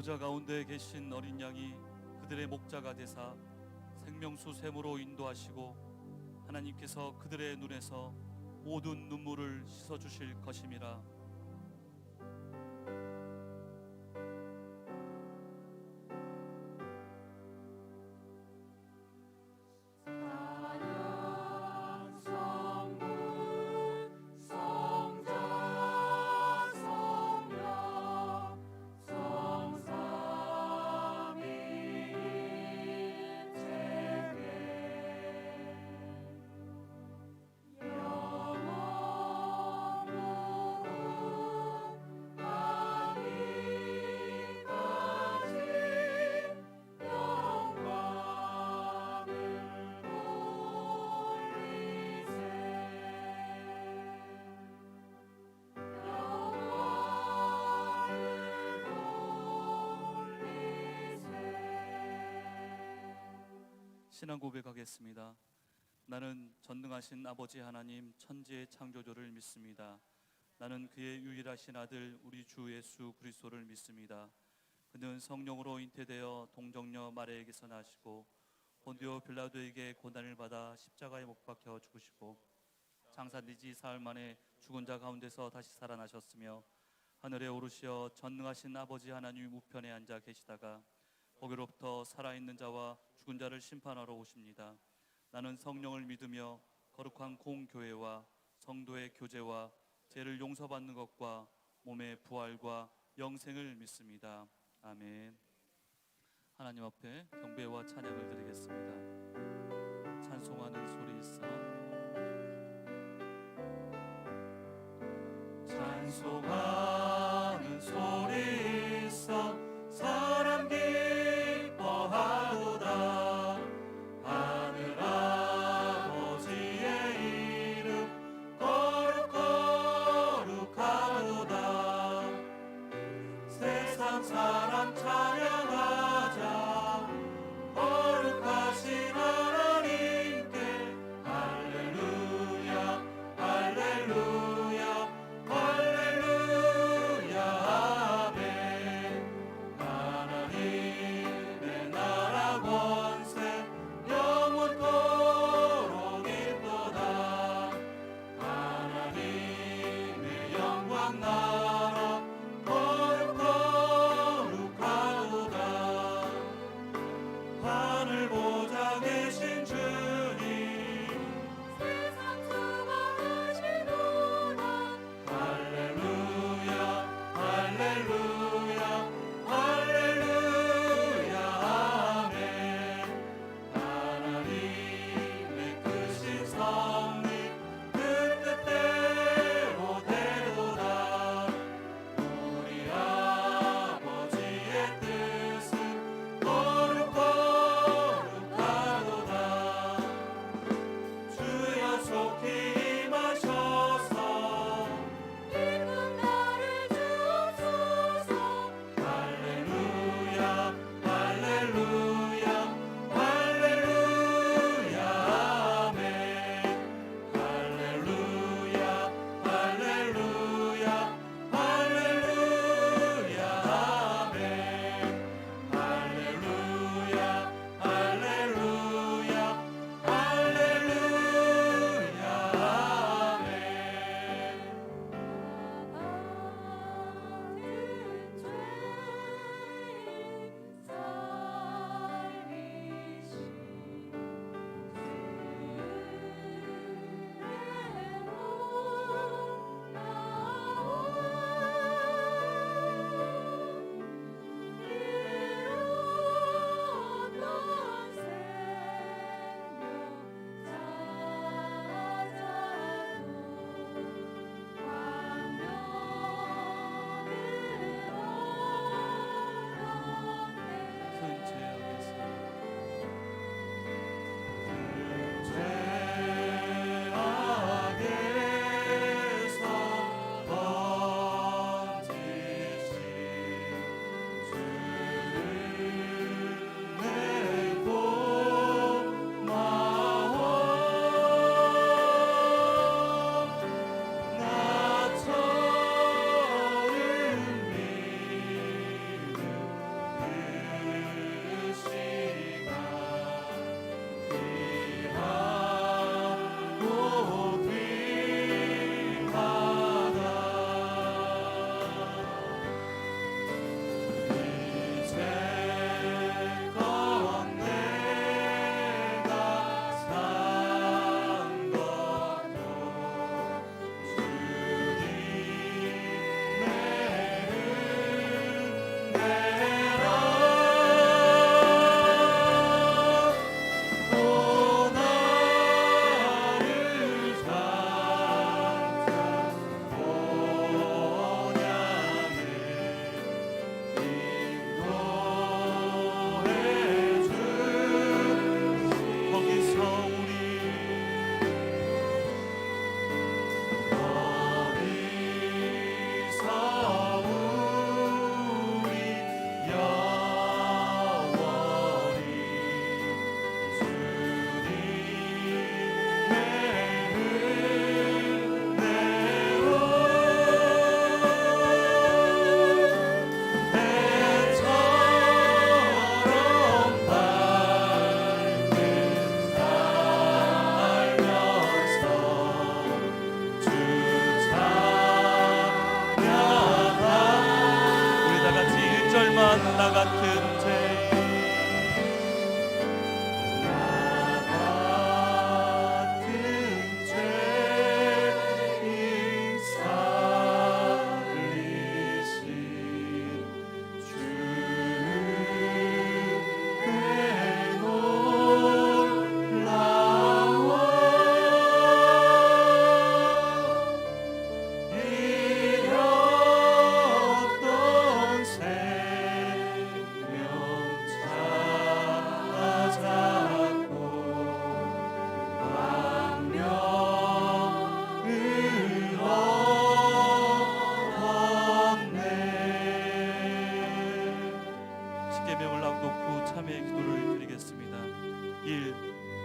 보좌 가운데 계신 어린 양이 그들의 목자가 되사 생명수 샘으로 인도하시고 하나님께서 그들의 눈에서 모든 눈물을 씻어 주실 것임이라. 신앙 고백하겠습니다. 나는 전능하신 아버지 하나님 천지의 창조주를 믿습니다. 나는 그의 유일하신 아들 우리 주 예수 그리스도를 믿습니다. 그는 성령으로 잉태되어 동정녀 마리아에게서 나시고 본디오 빌라도에게 고난을 받아 십자가에 못 박혀 죽으시고 장사된 지 사흘 만에 죽은 자 가운데서 다시 살아나셨으며 하늘에 오르시어 전능하신 아버지 하나님 우편에 앉아 계시다가 거기로부터 살아있는 자와 죽은 자를 심판하러 오십니다. 나는 성령을 믿으며 거룩한 공교회와 성도의 교제와 죄를 용서받는 것과 몸의 부활과 영생을 믿습니다. 아멘. 하나님 앞에 경배와 찬양을 드리겠습니다. 찬송하는 소리 있어 찬송하는 소리 있어 사람 기뻐하도다. 하늘 아버지의 이름 거룩하도다. 세상 사람 찬양하자 거룩하신 하나님께 할렐루야 할렐루야 할렐루야 아멘. 하나님의 나라 권세 영원토록 있도다. 하나님의 영광 나라 거룩하도다. 하늘 보좌 계신 주님 세상 수고하시도다. 할렐루야 할렐루야 할렐루야 아멘. 하나님의 크신 섭리 그 뜻대로 되도다. 우리 아버지의 뜻은 거룩하도다.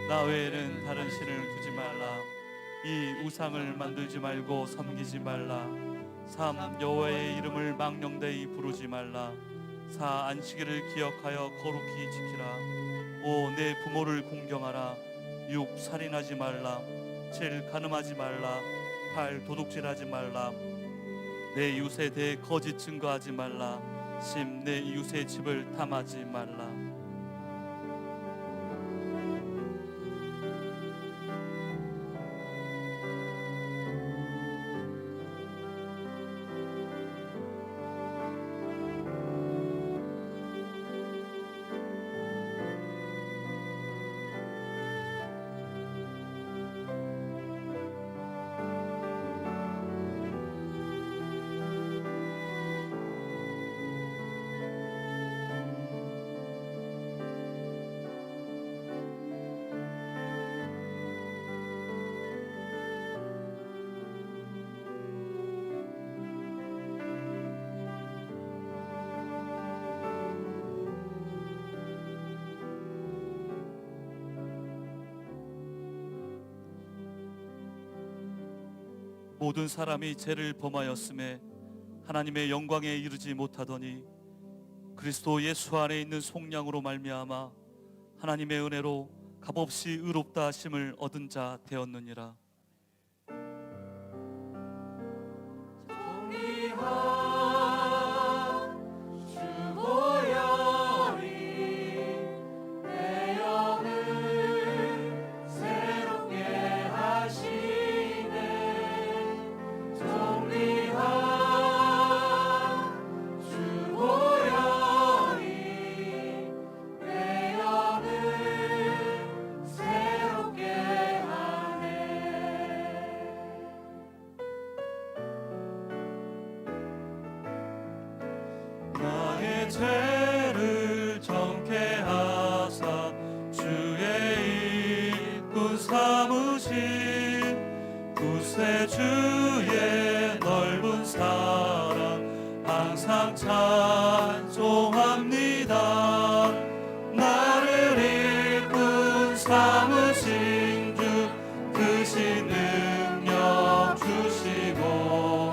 나 외에는 다른 신을 두지 말라. 이 우상을 만들지 말고 섬기지 말라. 3. 여호와의 이름을 망령되이 부르지 말라. 4. 안식일을 기억하여 거룩히 지키라. 5. 내 부모를 공경하라. 6. 살인하지 말라. 7. 간음하지 말라. 8. 도둑질하지 말라. 내 이웃에 대해 거짓 증거하지 말라. 10. 내 이웃의 집을 탐하지 말라. 모든 사람이 죄를 범하였음에 하나님의 영광에 이르지 못하더니 그리스도 예수 안에 있는 속량으로 말미암아 하나님의 은혜로 값없이 의롭다 하심을 얻은 자 되었느니라. 죄를 정케 하사 주의 일꾼 삼으신 구세주의 넓은 사랑 항상 찬송합니다. 나를 일꾼 삼으신 주 크신 능력 주시고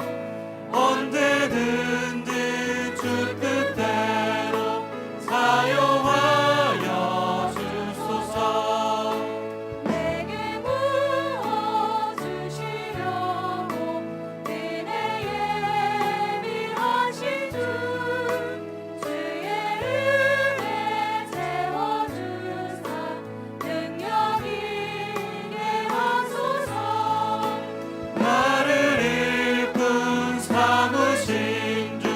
언제든지 주 뜻대로 사용하여 주소서. 내게 부어주시려고 은혜에 예비하신 주 주의 은혜 채워주사 능력 있게 하소서. 나를 일꾼 삼으신 주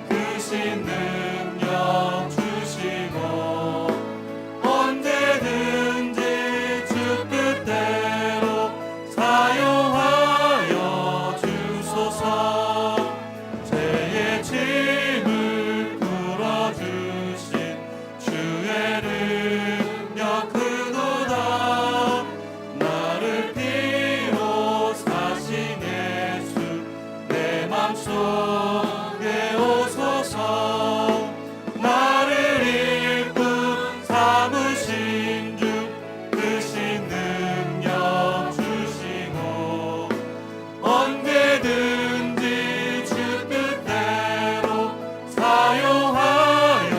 크신 능력 주시고 언제든지 주 뜻대로 사용하여 주소서. 죄의 짐을 풀어주신 주의 능력 크도다. 나를 피로 사신 예수 내 맘속에 오소서. 나를 일꾼 삼으신 주 크신 능력 주시고 언제든지 주 뜻대로 사용하여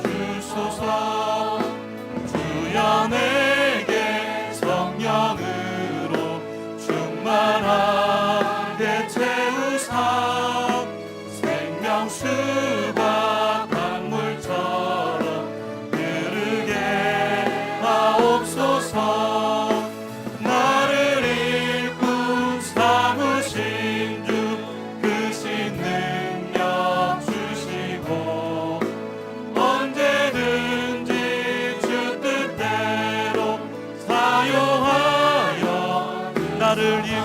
주소서. 주여 내게 성령으로 충만하게 채우사 생명수가 강물처럼 흐르게 하옵소서. 나를 일꾼 삼으신 주 크신 능력 주시고 언제든지 주 뜻대로 사용하여 나를 일꾼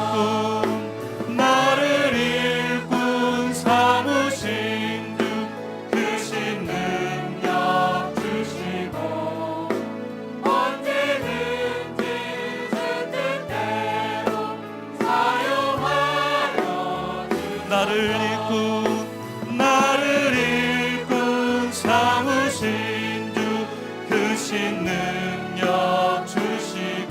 삼으신 주 크신 능력 주시고 언제든지 주 뜻대로 사용하여 나를 일꾼 삼으신 주 크신 능력 주시고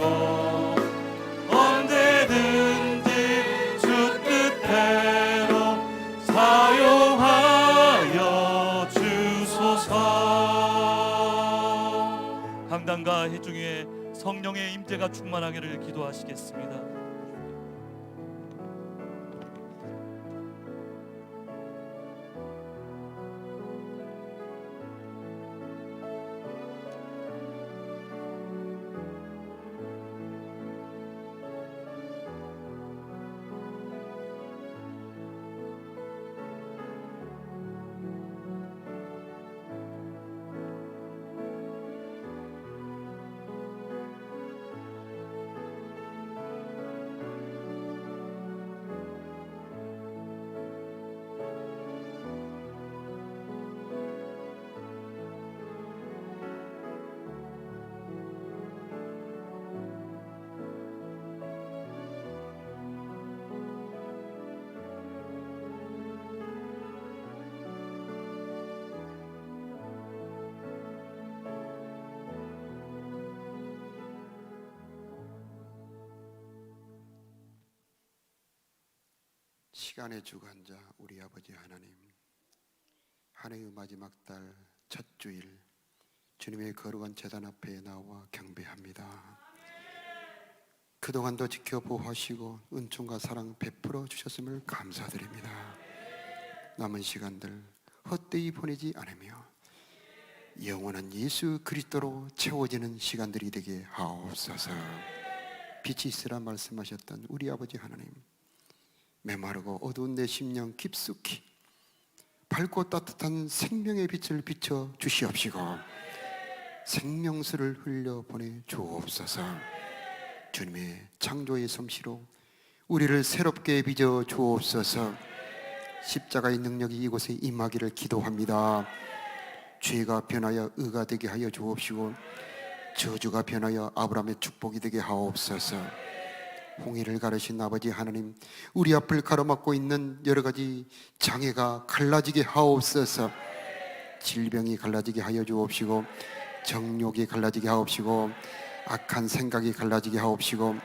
강단과 회중에 성령의 임재가 충만하기를 기도하시겠습니다. 시간의 주관자 우리 아버지 하나님, 한 해의 마지막 달 첫 주일 주님의 거룩한 제단 앞에 나와 경배합니다. 그동안도 지켜보호하시고 은총과 사랑 베풀어 주셨음을 감사드립니다. 남은 시간들 헛되이 보내지 않으며 영원한 예수 그리스도로 채워지는 시간들이 되게 하옵소서. 빛이 있으라 말씀하셨던 우리 아버지 하나님, 메마르고 어두운 내 심령 깊숙이 밝고 따뜻한 생명의 빛을 비춰 주시옵시고 생명수를 흘려 보내 주옵소서. 주님의 창조의 솜씨로 우리를 새롭게 빚어 주옵소서. 십자가의 능력이 이곳에 임하기를 기도합니다. 죄가 변하여 의가 되게 하여 주옵시고 저주가 변하여 아브라함의 축복이 되게 하옵소서. 홍해를 가르신 아버지 하나님, 우리 앞을 가로막고 있는 여러 가지 장애가 갈라지게 하옵소서. 질병이 갈라지게 하여 주옵시고 정욕이 갈라지게 하옵시고 악한 생각이 갈라지게 하옵시고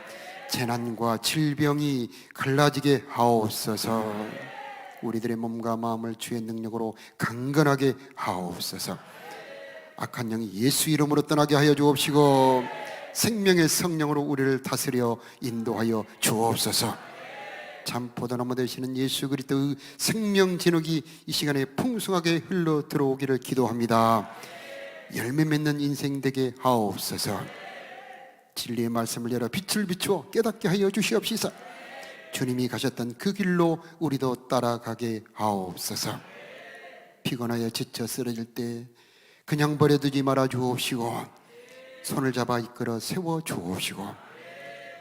재난과 질병이 갈라지게 하옵소서. 우리들의 몸과 마음을 주의 능력으로 강건하게 하옵소서. 악한 영이 예수 이름으로 떠나게 하여 주옵시고 생명의 성령으로 우리를 다스려 인도하여 주옵소서. 참 포도나무 되시는 예수 그리스도의 생명 진흙이 이 시간에 풍성하게 흘러 들어오기를 기도합니다. 열매 맺는 인생 되게 하옵소서. 진리의 말씀을 열어 빛을 비추어 깨닫게 하여 주시옵시서. 주님이 가셨던 그 길로 우리도 따라가게 하옵소서. 피곤하여 지쳐 쓰러질 때 그냥 버려두지 말아 주옵시고 손을 잡아 이끌어 세워 주옵시고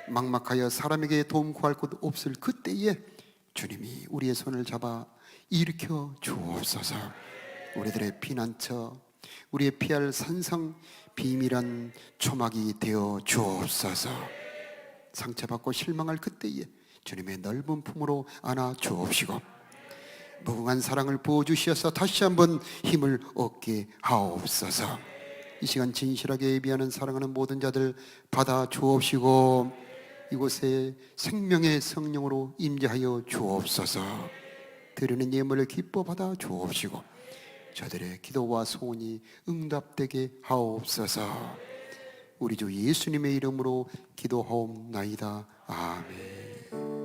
막막하여 사람에게 도움 구할 곳 없을 그때에 주님이 우리의 손을 잡아 일으켜 주옵소서. 우리들의 피난처, 우리의 피할 산성, 비밀한 초막이 되어 주옵소서. 상처받고 실망할 그때에 주님의 넓은 품으로 안아 주옵시고 무궁한 사랑을 부어주시어서 다시 한번 힘을 얻게 하옵소서. 이 시간 진실하게 예비하는 사랑하는 모든 자들 받아 주옵시고 이곳에 생명의 성령으로 임재하여 주옵소서. 드리는 예물을 기뻐 받아 주옵시고 저들의 기도와 소원이 응답되게 하옵소서. 우리 주 예수님의 이름으로 기도하옵나이다. 아멘.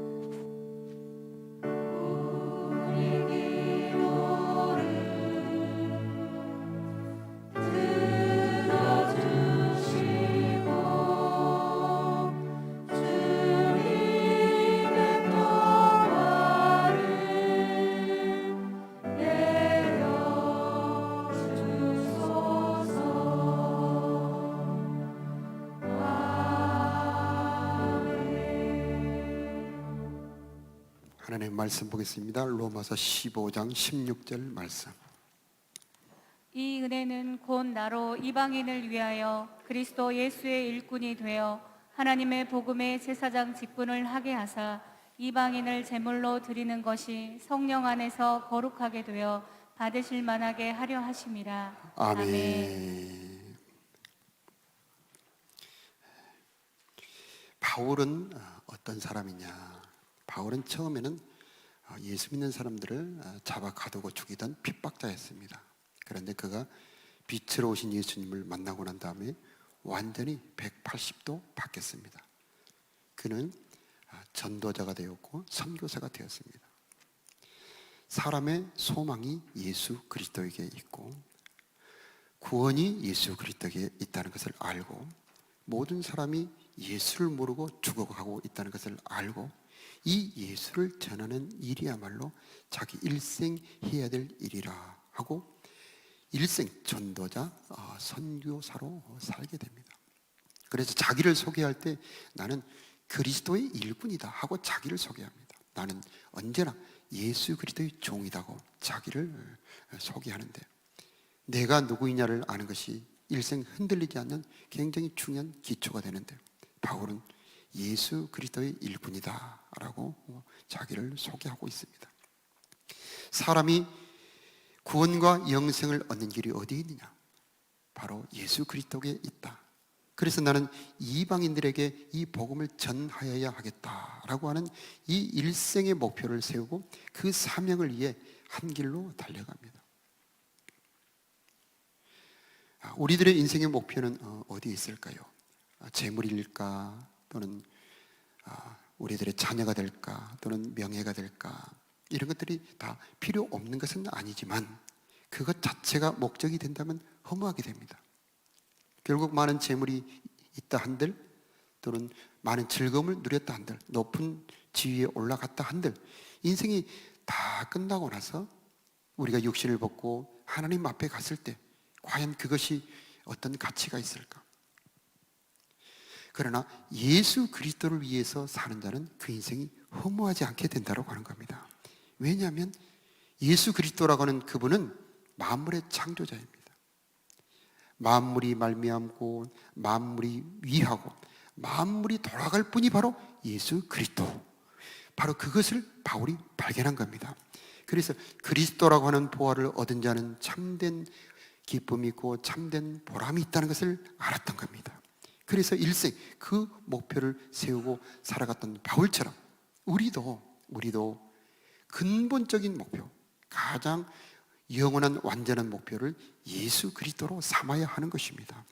하나님의 말씀 보겠습니다. 로마서 15장 16절 말씀. 이 은혜는 곧 나로 이방인을 위하여 그리스도 예수의 일꾼이 되어 하나님의 복음의 제사장 직분을 하게 하사 이방인을 제물로 드리는 것이 성령 안에서 거룩하게 되어 받으실 만하게 하려 하심이라. 아멘. 바울은 어떤 사람이냐? 바울은 처음에는 예수 믿는 사람들을 잡아 가두고 죽이던 핍박자였습니다. 그런데 그가 빛으로 오신 예수님을 만나고 난 다음에 완전히 180도 바뀌었습니다. 그는 전도자가 되었고 선교사가 되었습니다. 사람의 소망이 예수 그리스도에게 있고 구원이 예수 그리스도에게 있다는 것을 알고 모든 사람이 예수를 모르고 죽어가고 있다는 것을 알고 이 예수를 전하는 일이야말로 자기 일생 해야 될 일이라 하고 일생 전도자, 선교사로 살게 됩니다. 그래서 자기를 소개할 때 나는 그리스도의 일꾼이다 하고 자기를 소개합니다. 나는 언제나 예수 그리스도의 종이다고 자기를 소개하는데 내가 누구이냐를 아는 것이 일생 흔들리지 않는 굉장히 중요한 기초가 되는데 바울은 예수 그리스도의 일꾼이다 라고 자기를 소개하고 있습니다. 사람이 구원과 영생을 얻는 길이 어디에 있느냐? 바로 예수 그리스도에 있다. 그래서 나는 이방인들에게 이 복음을 전하여야 하겠다라고 하는 이 일생의 목표를 세우고 그 사명을 위해 한 길로 달려갑니다. 우리들의 인생의 목표는 어디에 있을까요? 재물일까? 또는 우리들의 자녀가 될까? 또는 명예가 될까? 이런 것들이 다 필요 없는 것은 아니지만 그것 자체가 목적이 된다면 허무하게 됩니다. 결국 많은 재물이 있다 한들 또는 많은 즐거움을 누렸다 한들 높은 지위에 올라갔다 한들 인생이 다 끝나고 나서 우리가 육신을 벗고 하나님 앞에 갔을 때 과연 그것이 어떤 가치가 있을까? 그러나 예수 그리스도를 위해서 사는 자는 그 인생이 허무하지 않게 된다고 하는 겁니다. 왜냐하면 예수 그리스도라고 하는 그분은 만물의 창조자입니다. 만물이 말미암고 만물이 위하고 만물이 돌아갈 분이 바로 예수 그리스도. 바로 그것을 바울이 발견한 겁니다. 그래서 그리스도라고 하는 보화를 얻은 자는 참된 기쁨이 있고 참된 보람이 있다는 것을 알았던 겁니다. 그래서 일생 그 목표를 세우고 살아갔던 바울처럼 우리도 근본적인 목표, 가장 영원한 완전한 목표를 예수 그리스도로 삼아야 하는 것입니다.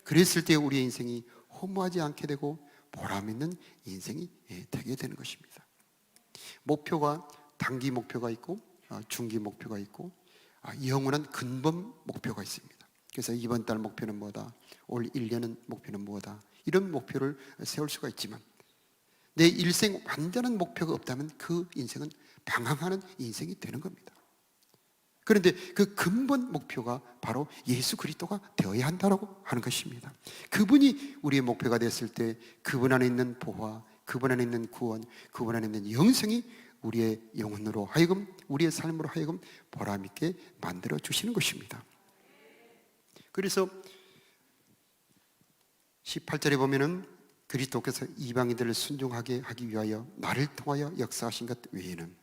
그랬을 때 우리의 인생이 허무하지 않게 되고 보람 있는 인생이 되게 되는 것입니다. 목표가 단기 목표가 있고 중기 목표가 있고 영원한 근본 목표가 있습니다. 그래서 이번 달 목표는 뭐다, 올 1년은 목표는 뭐다, 이런 목표를 세울 수가 있지만 내 일생 완전한 목표가 없다면 그 인생은 방황하는 인생이 되는 겁니다. 그런데 그 근본 목표가 바로 예수 그리스도가 되어야 한다고 하는 것입니다. 그분이 우리의 목표가 됐을 때 그분 안에 있는 보화, 그분 안에 있는 구원, 그분 안에 있는 영생이 우리의 영혼으로 하여금, 우리의 삶으로 하여금 보람 있게 만들어 주시는 것입니다. 그래서 18절에 보면은 그리스도께서 이방인들을 순종하게 하기 위하여 나를 통하여 역사하신 것 외에는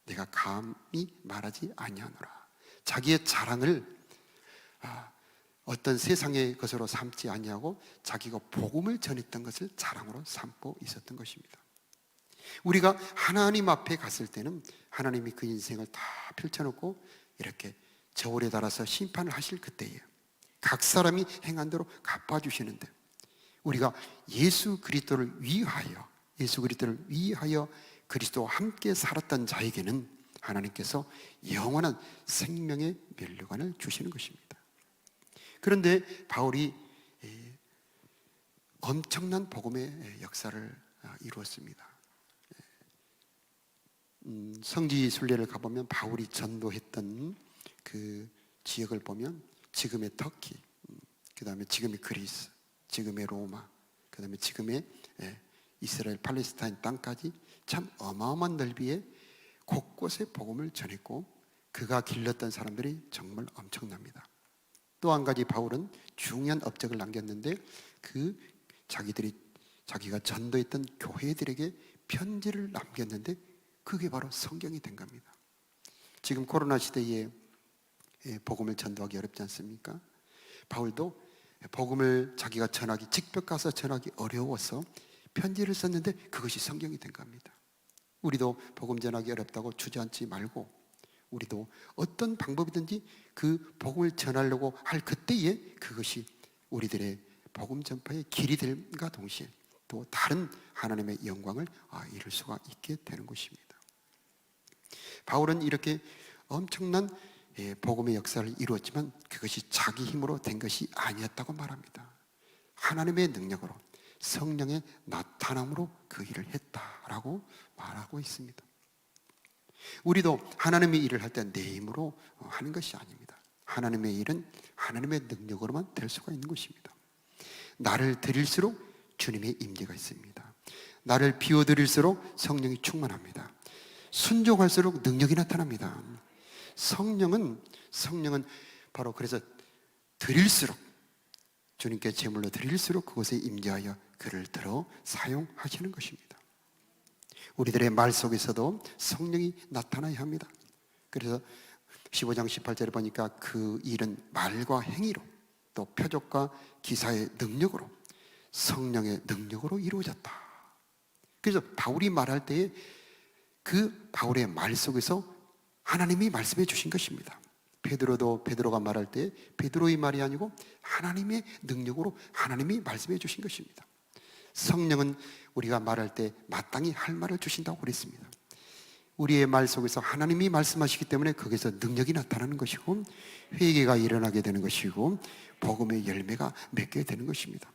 내가 감히 말하지 아니하노라. 자기의 자랑을 어떤 세상의 것으로 삼지 아니하고 자기가 복음을 전했던 것을 자랑으로 삼고 있었던 것입니다. 우리가 하나님 앞에 갔을 때는 하나님이 그 인생을 다 펼쳐놓고 이렇게 저울에 달아서 심판을 하실 그때예요. 각 사람이 행한 대로 갚아주시는데 우리가 예수 그리스도를 위하여 그리스도와 함께 살았던 자에게는 하나님께서 영원한 생명의 면류관을 주시는 것입니다. 그런데 바울이 엄청난 복음의 역사를 이루었습니다. 성지 순례를 가보면 바울이 전도했던 그 지역을 보면 지금의 터키, 그 다음에 지금의 그리스, 지금의 로마, 그 다음에 지금의 이스라엘 팔레스타인 땅까지 참 어마어마한 넓이에 곳곳에 복음을 전했고 그가 길렀던 사람들이 정말 엄청납니다. 또 한 가지 바울은 중요한 업적을 남겼는데 자기가 전도했던 교회들에게 편지를 남겼는데 그게 바로 성경이 된 겁니다. 지금 코로나 시대에 복음을 전도하기 어렵지 않습니까? 바울도 복음을 자기가 직접 가서 전하기 어려워서 편지를 썼는데 그것이 성경이 된 겁니다. 우리도 복음 전하기 어렵다고 주저앉지 말고 우리도 어떤 방법이든지 그 복음을 전하려고 할 그때에 그것이 우리들의 복음 전파의 길이 됨과 동시에 또 다른 하나님의 영광을 이룰 수가 있게 되는 것입니다. 바울은 이렇게 엄청난 복음의 역사를 이루었지만 그것이 자기 힘으로 된 것이 아니었다고 말합니다. 하나님의 능력으로, 성령의 나타남으로 그 일을 했다라고 말하고 있습니다. 우리도 하나님의 일을 할 때 내 힘으로 하는 것이 아닙니다. 하나님의 일은 하나님의 능력으로만 될 수가 있는 것입니다. 나를 드릴수록 주님의 임재가 있습니다. 나를 비워드릴수록 성령이 충만합니다. 순종할수록 능력이 나타납니다. 성령은 바로 그래서 드릴수록, 주님께 제물로 드릴수록 그것에 임재하여 그를 들어 사용하시는 것입니다. 우리들의 말 속에서도 성령이 나타나야 합니다. 그래서 15장 18절에 보니까 그 일은 말과 행위로 또 표적과 기사의 능력으로, 성령의 능력으로 이루어졌다. 그래서 바울이 말할 때에 그 바울의 말 속에서 하나님이 말씀해 주신 것입니다. 베드로가 말할 때 베드로의 말이 아니고 하나님의 능력으로 하나님이 말씀해 주신 것입니다. 성령은 우리가 말할 때 마땅히 할 말을 주신다고 그랬습니다. 우리의 말 속에서 하나님이 말씀하시기 때문에 거기서 능력이 나타나는 것이고 회개가 일어나게 되는 것이고 복음의 열매가 맺게 되는 것입니다.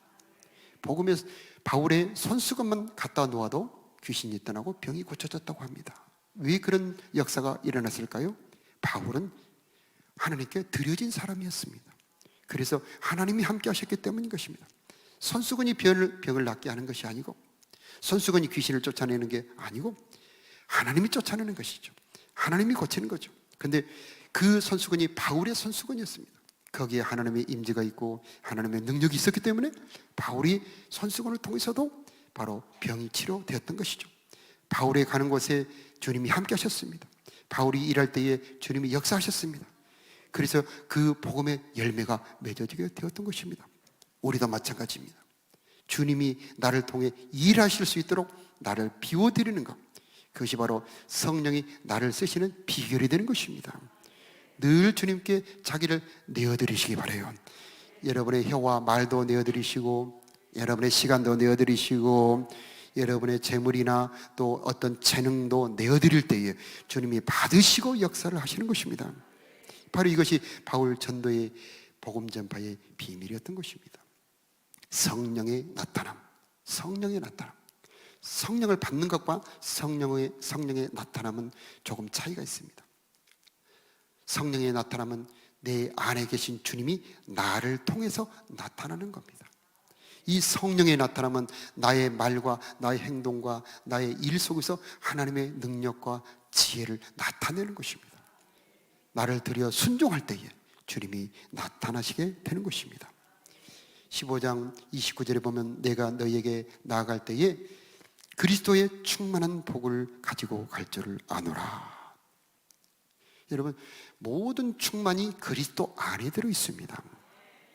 복음의 바울의 손수건만 갖다 놓아도 귀신이 떠나고 병이 고쳐졌다고 합니다. 왜 그런 역사가 일어났을까요? 바울은 하나님께 드려진 사람이었습니다. 그래서 하나님이 함께 하셨기 때문인 것입니다. 손수건이 병을 낫게 하는 것이 아니고, 손수건이 귀신을 쫓아내는 게 아니고 하나님이 쫓아내는 것이죠. 하나님이 고치는 거죠. 그런데 그 손수건이 바울의 손수건이었습니다. 거기에 하나님의 임재가 있고 하나님의 능력이 있었기 때문에 바울이 손수건을 통해서도 바로 병이 치료되었던 것이죠. 바울이 가는 곳에 주님이 함께 하셨습니다. 바울이 일할 때에 주님이 역사하셨습니다. 그래서 그 복음의 열매가 맺어지게 되었던 것입니다. 우리도 마찬가지입니다. 주님이 나를 통해 일하실 수 있도록 나를 비워드리는 것, 그것이 바로 성령이 나를 쓰시는 비결이 되는 것입니다. 늘 주님께 자기를 내어드리시기 바라요. 여러분의 혀와 말도 내어드리시고, 여러분의 시간도 내어드리시고, 여러분의 재물이나 또 어떤 재능도 내어드릴 때에 주님이 받으시고 역사를 하시는 것입니다. 바로 이것이 바울 전도의 복음 전파의 비밀이었던 것입니다. 성령의 나타남, 성령의 나타남. 성령을 받는 것과 성령의 나타남은 조금 차이가 있습니다. 성령의 나타남은 내 안에 계신 주님이 나를 통해서 나타나는 겁니다. 이 성령의 나타남은 나의 말과 나의 행동과 나의 일 속에서 하나님의 능력과 지혜를 나타내는 것입니다. 나를 들여 순종할 때에 주님이 나타나시게 되는 것입니다. 15장 29절에 보면 내가 너희에게 나아갈 때에 그리스도의 충만한 복을 가지고 갈 줄을 아노라. 여러분, 모든 충만이 그리스도 안에 들어 있습니다.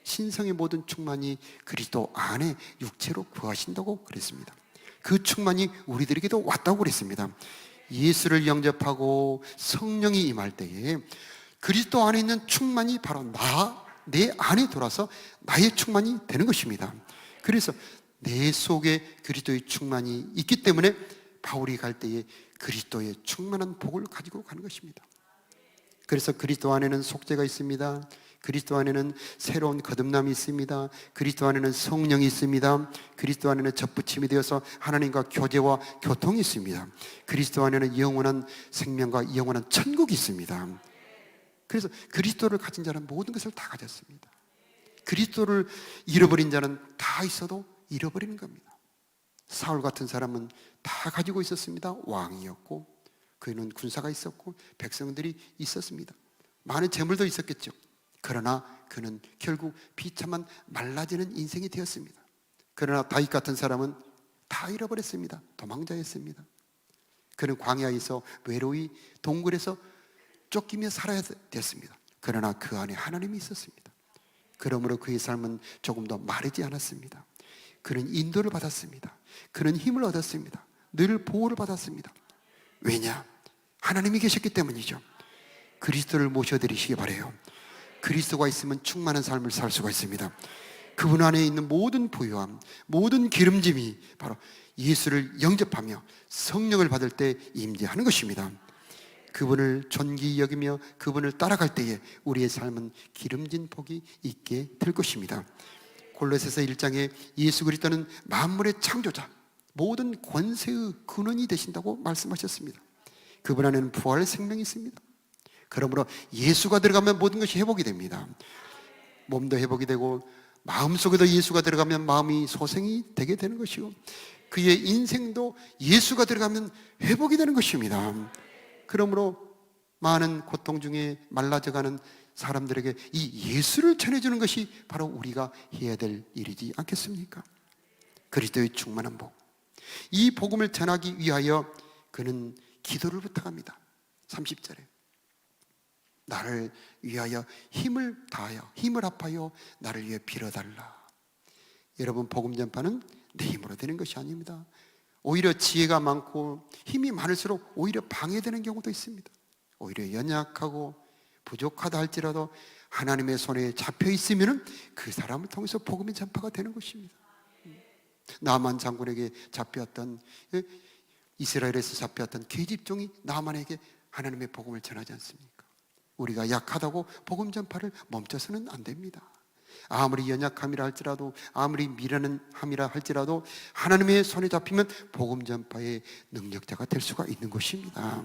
신성의 모든 충만이 그리스도 안에 육체로 구하신다고 그랬습니다. 그 충만이 우리들에게도 왔다고 그랬습니다. 예수를 영접하고 성령이 임할 때에 그리스도 안에 있는 충만이 바로 내 안에 들어와서 나의 충만이 되는 것입니다. 그래서 내 속에 그리스도의 충만이 있기 때문에 바울이 갈 때에 그리스도의 충만한 복을 가지고 가는 것입니다. 그래서 그리스도 안에는 속죄가 있습니다. 그리스도 안에는 새로운 거듭남이 있습니다. 그리스도 안에는 성령이 있습니다. 그리스도 안에는 접붙임이 되어서 하나님과 교제와 교통이 있습니다. 그리스도 안에는 영원한 생명과 영원한 천국이 있습니다. 그래서 그리스도를 가진 자는 모든 것을 다 가졌습니다. 그리스도를 잃어버린 자는 다 있어도 잃어버리는 겁니다. 사울 같은 사람은 다 가지고 있었습니다. 왕이었고 그는 군사가 있었고 백성들이 있었습니다. 많은 재물도 있었겠죠. 그러나 그는 결국 비참한 말라지는 인생이 되었습니다. 그러나 다윗 같은 사람은 다 잃어버렸습니다. 도망자였습니다. 그는 광야에서 외로이 동굴에서 쫓기며 살아야 됐습니다. 그러나 그 안에 하나님이 있었습니다. 그러므로 그의 삶은 조금 더 마르지 않았습니다. 그는 인도를 받았습니다. 그는 힘을 얻었습니다. 늘 보호를 받았습니다. 왜냐? 하나님이 계셨기 때문이죠. 그리스도를 모셔드리시기 바라요. 그리스도가 있으면 충만한 삶을 살 수가 있습니다. 그분 안에 있는 모든 부유함, 모든 기름짐이 바로 예수를 영접하며 성령을 받을 때 임재하는 것입니다. 그분을 존귀히 여기며 그분을 따라갈 때에 우리의 삶은 기름진 복이 있게 될 것입니다. 골로새서 1장에 예수 그리스도는 만물의 창조자, 모든 권세의 근원이 되신다고 말씀하셨습니다. 그분 안에는 부활 생명이 있습니다. 그러므로 예수가 들어가면 모든 것이 회복이 됩니다. 몸도 회복이 되고 마음속에도 예수가 들어가면 마음이 소생이 되게 되는 것이고 그의 인생도 예수가 들어가면 회복이 되는 것입니다. 그러므로 많은 고통 중에 말라져가는 사람들에게 이 예수를 전해주는 것이 바로 우리가 해야 될 일이지 않겠습니까? 그리스도의 충만한 복, 이 복음을 전하기 위하여 그는 기도를 부탁합니다. 30절에 나를 위하여 힘을 다하여 힘을 합하여 나를 위해 빌어달라. 여러분, 복음 전파는 내 힘으로 되는 것이 아닙니다. 오히려 지혜가 많고 힘이 많을수록 오히려 방해되는 경우도 있습니다. 오히려 연약하고 부족하다 할지라도 하나님의 손에 잡혀 있으면 그 사람을 통해서 복음의 전파가 되는 것입니다. 나만 장군에게 잡혔던, 이스라엘에서 잡혔던 계집종이 나만에게 하나님의 복음을 전하지 않습니까? 우리가 약하다고 복음 전파를 멈춰서는 안 됩니다. 아무리 연약함이라 할지라도, 아무리 미련함이라 할지라도 하나님의 손에 잡히면 복음 전파의 능력자가 될 수가 있는 것입니다.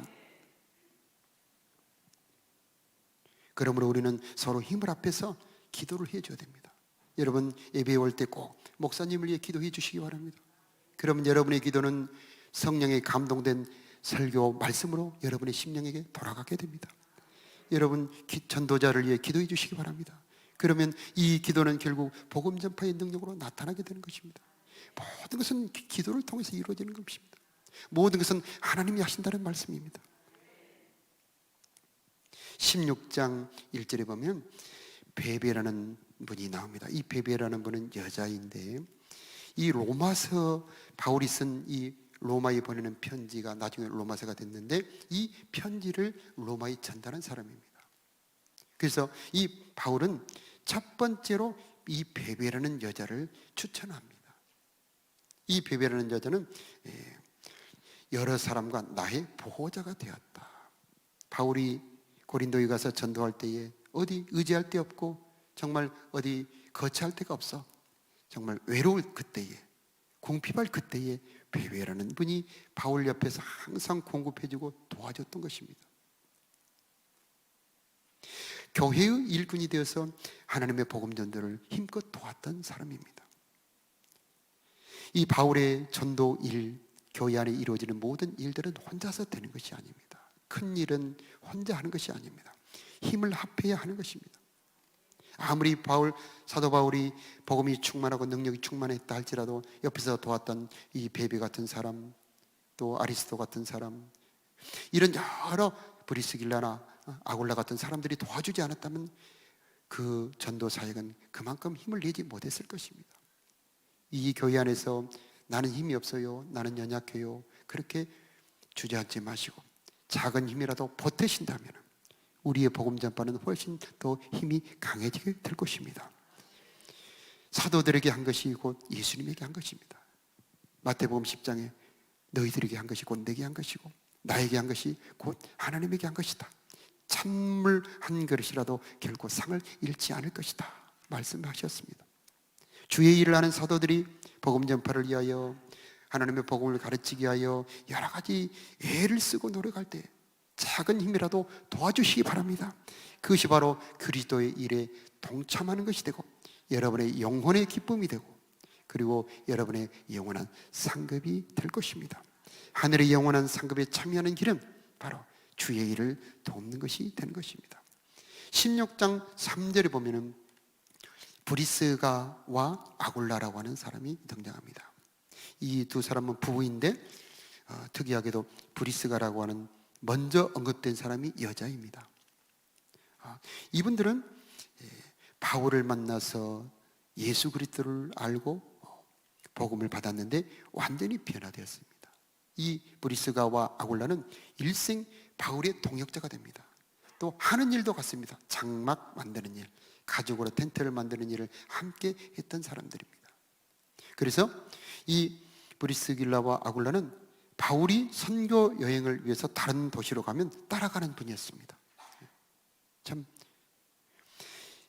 그러므로 우리는 서로 힘을 합해서 기도를 해줘야 됩니다. 여러분, 예배에 올 때 꼭 목사님을 위해 기도해 주시기 바랍니다. 그러면 여러분의 기도는 성령에 감동된 설교 말씀으로 여러분의 심령에게 돌아가게 됩니다. 여러분, 전도자를 위해 기도해 주시기 바랍니다. 그러면 이 기도는 결국 복음 전파의 능력으로 나타나게 되는 것입니다. 모든 것은 기도를 통해서 이루어지는 것입니다. 모든 것은 하나님이 하신다는 말씀입니다. 16장 1절에 보면 베베라는 분이 나옵니다. 이 베베라는 분은 여자인데, 이 로마서, 바울이 쓴 이 로마에 보내는 편지가 나중에 로마서가 됐는데, 이 편지를 로마에 전달한 사람입니다. 그래서 이 바울은 첫 번째로 이 베베라는 여자를 추천합니다. 이 베베라는 여자는 여러 사람과 나의 보호자가 되었다. 바울이 고린도에 가서 전도할 때에 어디 의지할 데 없고 정말 어디 거처할 데가 없어, 정말 외로울 그때에, 궁핍할 그때에 베베라는 분이 바울 옆에서 항상 공급해주고 도와줬던 것입니다. 교회의 일꾼이 되어서 하나님의 복음 전도를 힘껏 도왔던 사람입니다. 이 바울의 전도 일, 교회 안에 이루어지는 모든 일들은 혼자서 되는 것이 아닙니다. 큰 일은 혼자 하는 것이 아닙니다. 힘을 합해야 하는 것입니다. 아무리 사도 바울이 복음이 충만하고 능력이 충만했다 할지라도 옆에서 도왔던 이 베베 같은 사람, 또 아리스도 같은 사람, 이런 여러 브리스길라나 아굴라 같은 사람들이 도와주지 않았다면 그 전도 사역은 그만큼 힘을 내지 못했을 것입니다. 이 교회 안에서 나는 힘이 없어요, 나는 연약해요, 그렇게 주저앉지 마시고 작은 힘이라도 보태신다면 우리의 복음 전파는 훨씬 더 힘이 강해지게 될 것입니다. 사도들에게 한 것이 곧 예수님에게 한 것입니다. 마태복음 10장에 너희들에게 한 것이 곧 내게 한 것이고 나에게 한 것이 곧 하나님에게 한 것이다. 찬물 한 그릇이라도 결코 상을 잃지 않을 것이다 말씀하셨습니다. 주의 일을 하는 사도들이 복음 전파를 위하여, 하나님의 복음을 가르치기 위하여 여러 가지 애를 쓰고 노력할 때 작은 힘이라도 도와주시기 바랍니다. 그것이 바로 그리스도의 일에 동참하는 것이 되고 여러분의 영혼의 기쁨이 되고 그리고 여러분의 영원한 상급이 될 것입니다. 하늘의 영원한 상급에 참여하는 길은 바로 주의 일을 돕는 것이 되는 것입니다. 16장 3절에 보면은 브리스가와 아굴라라고 하는 사람이 등장합니다. 이 두 사람은 부부인데 특이하게도 브리스가라고 하는 먼저 언급된 사람이 여자입니다. 이분들은 바울을 만나서 예수 그리스도를 알고 복음을 받았는데 완전히 변화되었습니다. 이 브리스가와 아굴라는 일생 바울의 동역자가 됩니다. 또 하는 일도 같습니다. 장막 만드는 일, 가족으로 텐트를 만드는 일을 함께 했던 사람들입니다. 그래서 이 브리스길라와 아굴라는 바울이 선교 여행을 위해서 다른 도시로 가면 따라가는 분이었습니다. 참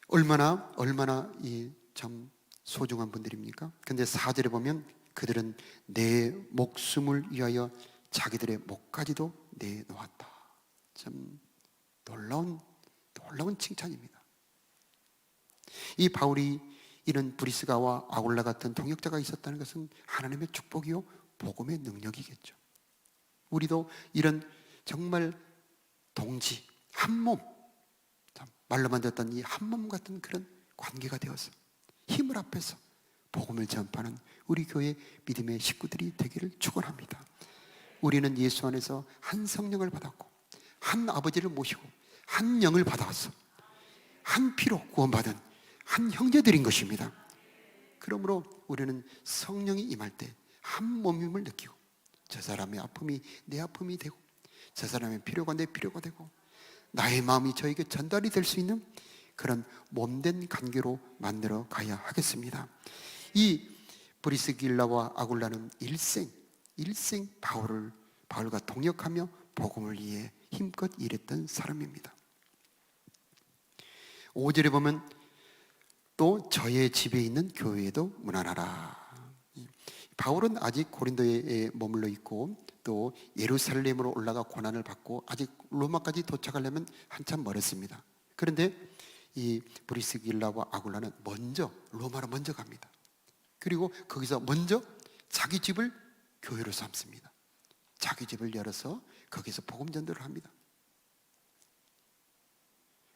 얼마나 이 참 소중한 분들입니까? 근데 4절에 보면 그들은 내 목숨을 위하여 자기들의 목까지도 내놓았다. 참 놀라운 칭찬입니다. 이 바울이 이런 브리스가와 아굴라 같은 동역자가 있었다는 것은 하나님의 축복이요 복음의 능력이겠죠. 우리도 이런 정말 동지, 한몸, 말로만 듣던 이 한몸 같은 그런 관계가 되어서 힘을 합해서 복음을 전파하는 우리 교회 믿음의 식구들이 되기를 축원합니다. 우리는 예수 안에서 한 성령을 받았고 한 아버지를 모시고 한 영을 받아서 한 피로 구원받은 한 형제들인 것입니다. 그러므로 우리는 성령이 임할 때 한 몸임을 느끼고 저 사람의 아픔이 내 아픔이 되고 저 사람의 필요가 내 필요가 되고 나의 마음이 저에게 전달이 될 수 있는 그런 몸된 관계로 만들어 가야 하겠습니다. 이 브리스길라와 아굴라는 일생 바울과 동역하며 복음을 위해 힘껏 일했던 사람입니다. 5절에 보면 또 저의 집에 있는 교회에도 문안하라. 바울은 아직 고린도에 머물러 있고 또 예루살렘으로 올라가 고난을 받고 아직 로마까지 도착하려면 한참 멀었습니다. 그런데 이 브리스길라와 아굴라는 먼저 로마로 먼저 갑니다. 그리고 거기서 먼저 자기 집을 교회로 삼습니다. 자기 집을 열어서 거기서 복음 전도를 합니다.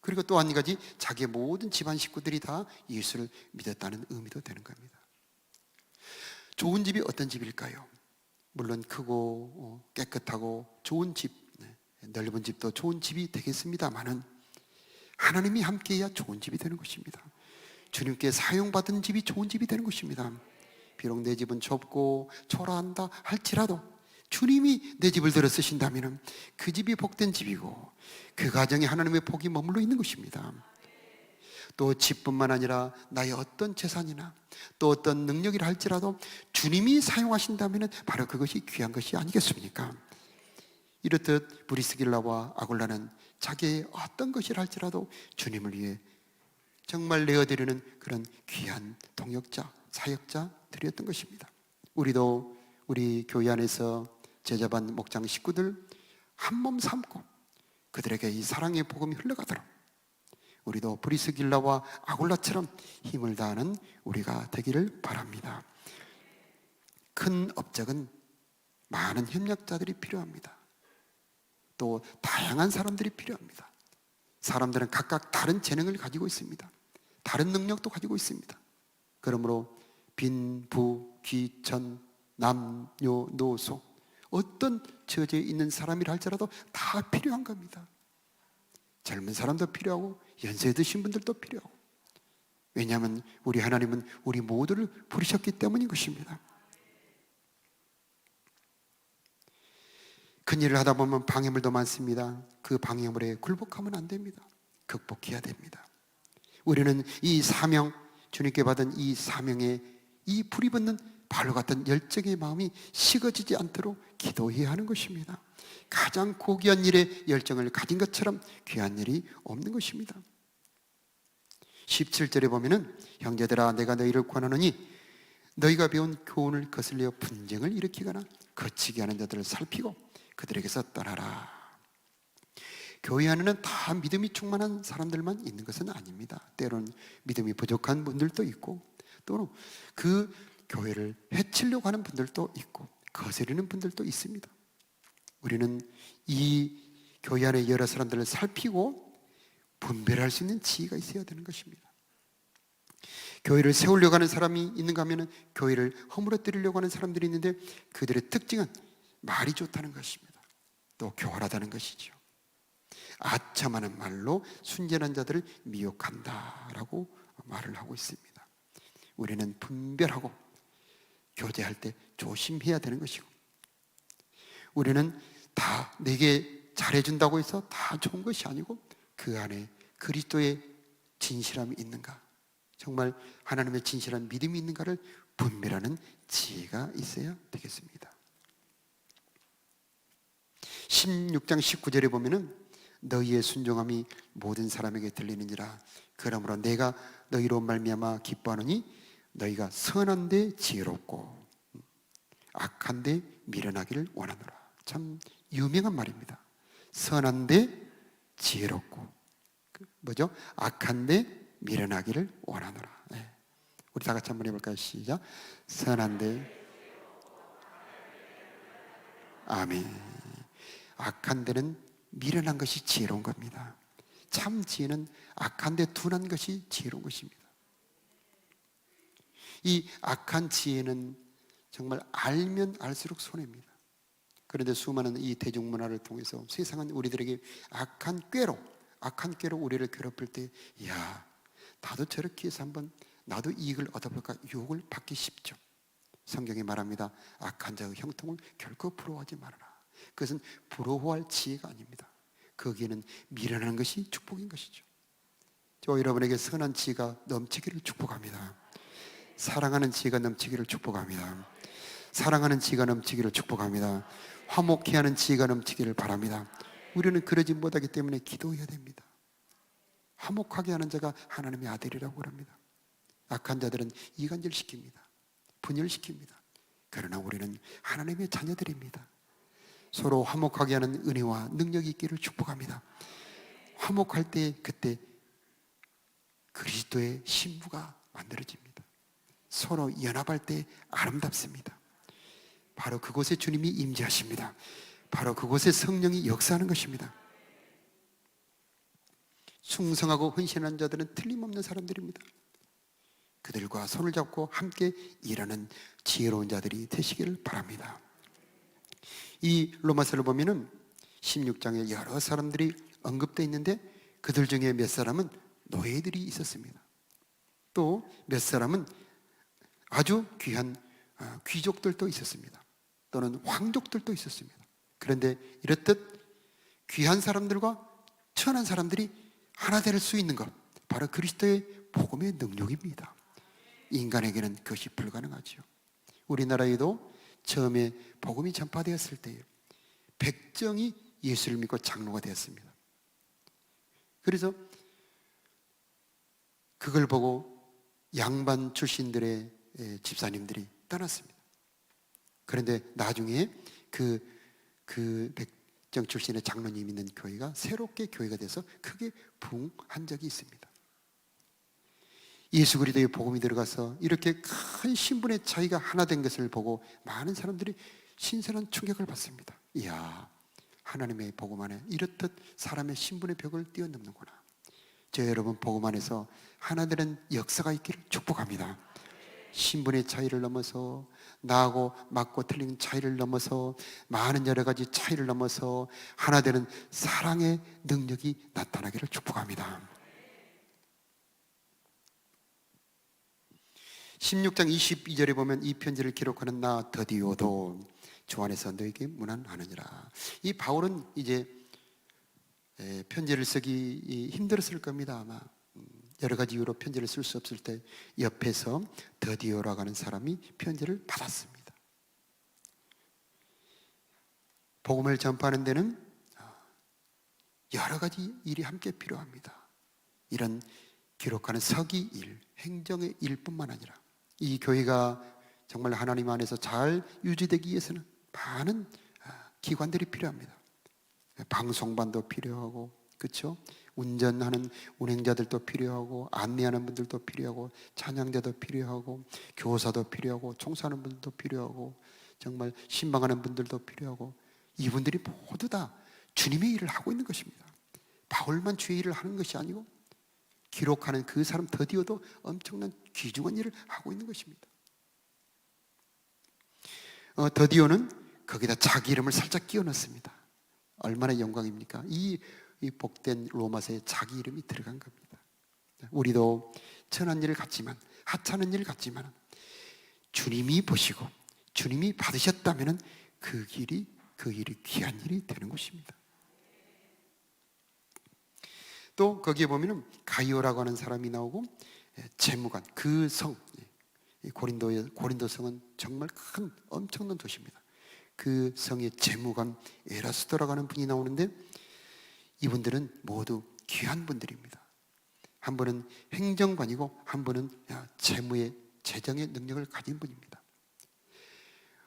그리고 또 한 가지 자기의 모든 집안 식구들이 다 예수를 믿었다는 의미도 되는 겁니다. 좋은 집이 어떤 집일까요? 물론 크고 깨끗하고 좋은 집, 넓은 집도 좋은 집이 되겠습니다마는 하나님이 함께해야 좋은 집이 되는 것입니다. 주님께 사용받은 집이 좋은 집이 되는 것입니다. 비록 내 집은 좁고 초라한다 할지라도 주님이 내 집을 들어 쓰신다면 그 집이 복된 집이고 그 가정에 하나님의 복이 머물러 있는 것입니다. 또 집뿐만 아니라 나의 어떤 재산이나 또 어떤 능력이라 할지라도 주님이 사용하신다면 바로 그것이 귀한 것이 아니겠습니까? 이렇듯 브리스길라와 아굴라는 자기의 어떤 것이라 할지라도 주님을 위해 정말 내어드리는 그런 귀한 동역자, 사역자들이었던 것입니다. 우리도 우리 교회 안에서 제자반 목장 식구들 한 몸 삼고 그들에게 이 사랑의 복음이 흘러가도록 우리도 브리스길라와 아굴라처럼 힘을 다하는 우리가 되기를 바랍니다. 큰 업적은 많은 협력자들이 필요합니다. 또 다양한 사람들이 필요합니다. 사람들은 각각 다른 재능을 가지고 있습니다. 다른 능력도 가지고 있습니다. 그러므로 빈, 부, 귀, 천, 남, 요, 노, 소 어떤 처지에 있는 사람이라 할지라도 다 필요한 겁니다. 젊은 사람도 필요하고 연세 드신 분들도 필요하고 왜냐하면 우리 하나님은 우리 모두를 부르셨기 때문인 것입니다. 큰일을 하다 보면 방해물도 많습니다. 그 방해물에 굴복하면 안 됩니다. 극복해야 됩니다. 우리는 이 사명, 주님께 받은 이 사명에 이 불이 붙는 바로 같은 열정의 마음이 식어지지 않도록 기도해야 하는 것입니다. 가장 고귀한 일에 열정을 가진 것처럼 귀한 일이 없는 것입니다. 17절에 보면은 형제들아 내가 너희를 권하노니 너희가 배운 교훈을 거슬려 분쟁을 일으키거나 거치게 하는 자들을 살피고 그들에게서 떠나라. 교회 안에는 다 믿음이 충만한 사람들만 있는 것은 아닙니다. 때로는 믿음이 부족한 분들도 있고 또는 그 교회를 해치려고 하는 분들도 있고 거스르는 분들도 있습니다. 우리는 이 교회 안에 여러 사람들을 살피고 분별할 수 있는 지혜가 있어야 되는 것입니다. 교회를 세우려고 하는 사람이 있는가 하면 교회를 허물어뜨리려고 하는 사람들이 있는데 그들의 특징은 말이 좋다는 것입니다. 또 교활하다는 것이죠. 아첨하는 말로 순전한 자들을 미혹한다라고 말을 하고 있습니다. 우리는 분별하고 교제할 때 조심해야 되는 것이고 우리는 다 내게 잘해준다고 해서 다 좋은 것이 아니고 그 안에 그리스도의 진실함이 있는가, 정말 하나님의 진실한 믿음이 있는가를 분별하는 지혜가 있어야 되겠습니다. 16장 19절에 보면은 너희의 순종함이 모든 사람에게 들리는지라. 그러므로 내가 너희로 말미암아 기뻐하노니 너희가 선한데 지혜롭고 악한데 미련하기를 원하노라. 참 유명한 말입니다. 선한데 지혜롭고 뭐죠? 악한데 미련하기를 원하노라. 네. 우리 다 같이 한번 해볼까요? 시작. 선한데, 아멘. 악한 데는 미련한 것이 지혜로운 겁니다. 참 지혜는 악한 데 둔한 것이 지혜로운 것입니다. 이 악한 지혜는 정말 알면 알수록 손해입니다. 그런데 수많은 이 대중문화를 통해서 세상은 우리들에게 악한 꾀로 우리를 괴롭힐 때, 야, 나도 저렇게 해서 한번 나도 이익을 얻어볼까 유혹을 받기 쉽죠. 성경이 말합니다. 악한 자의 형통을 결코 부러워하지 말아라. 그것은 부러워할 지혜가 아닙니다. 거기에는 미련한 것이 축복인 것이죠. 저 여러분에게 선한 지혜가 넘치기를 축복합니다. 사랑하는 지혜가 넘치기를 축복합니다. 사랑하는 지혜가 넘치기를 축복합니다. 화목해 하는 지혜가 넘치기를 바랍니다. 우리는 그러지 못하기 때문에 기도해야 됩니다. 화목하게 하는 자가 하나님의 아들이라고 합니다. 악한 자들은 이간질시킵니다. 분열시킵니다. 그러나 우리는 하나님의 자녀들입니다. 서로 화목하게 하는 은혜와 능력이 있기를 축복합니다. 화목할 때 그때 그리스도의 신부가 만들어집니다. 서로 연합할 때 아름답습니다. 바로 그곳에 주님이 임재하십니다. 바로 그곳에 성령이 역사하는 것입니다. 충성하고 헌신한 자들은 틀림없는 사람들입니다. 그들과 손을 잡고 함께 일하는 지혜로운 자들이 되시기를 바랍니다. 이 로마서를 보면은 16장에 여러 사람들이 언급되어 있는데 그들 중에 몇 사람은 노예들이 있었습니다. 또 몇 사람은 아주 귀한 귀족들도 있었습니다. 또는 황족들도 있었습니다. 그런데 이렇듯 귀한 사람들과 천한 사람들이 하나 될 수 있는 것, 바로 그리스도의 복음의 능력입니다. 인간에게는 그것이 불가능하죠. 우리나라에도 처음에 복음이 전파되었을 때에 백정이 예수를 믿고 장로가 되었습니다. 그래서 그걸 보고 양반 출신들의 집사님들이 떠났습니다. 그런데 나중에 그 백정 출신의 장로님 있는 교회가 새롭게 교회가 돼서 크게 부흥한 적이 있습니다. 예수 그리스도의 복음이 들어가서 이렇게 큰 신분의 차이가 하나 된 것을 보고 많은 사람들이 신선한 충격을 받습니다. 이야, 하나님의 복음 안에 이렇듯 사람의 신분의 벽을 뛰어넘는구나. 저 여러분 복음 안에서 하나 되는 역사가 있기를 축복합니다. 신분의 차이를 넘어서 나하고 맞고 틀린 차이를 넘어서 많은 여러 가지 차이를 넘어서 하나 되는 사랑의 능력이 나타나기를 축복합니다. 16장 22절에 보면 이 편지를 기록하는 나 더디오도 주 안에서 너에게 문안하느니라. 이 바울은 이제 편지를 쓰기 힘들었을 겁니다. 아마 여러 가지 이유로 편지를 쓸 수 없을 때 옆에서 더디오라고 하는 사람이 편지를 받았습니다. 복음을 전파하는 데는 여러 가지 일이 함께 필요합니다. 이런 기록하는 서기 일, 행정의 일뿐만 아니라 이 교회가 정말 하나님 안에서 잘 유지되기 위해서는 많은 기관들이 필요합니다. 방송반도 필요하고, 그렇죠? 운전하는 운행자들도 필요하고, 안내하는 분들도 필요하고, 찬양자도 필요하고, 교사도 필요하고, 총사하는 분들도 필요하고, 정말 신방하는 분들도 필요하고, 이분들이 모두 다 주님의 일을 하고 있는 것입니다. 바울만 주의 일을 하는 것이 아니고 기록하는 그 사람 더디어도 엄청난 귀중한 일을 하고 있는 것입니다. 더디오는 거기다 자기 이름을 살짝 끼워 넣습니다. 얼마나 영광입니까? 이 복된 로마서에 자기 이름이 들어간 겁니다. 우리도 천한 일을 갖지만, 하찮은 일을 갖지만 주님이 보시고 주님이 받으셨다면 그 일이 귀한 일이 되는 것입니다. 또 거기에 보면은 가이오라고 하는 사람이 나오고 재무관, 그 성, 고린도 성은 정말 큰 엄청난 도시입니다. 그 성의 재무관 에라스도라고 하는 분이 나오는데 이분들은 모두 귀한 분들입니다. 한 분은 행정관이고 한 분은 재정의 능력을 가진 분입니다.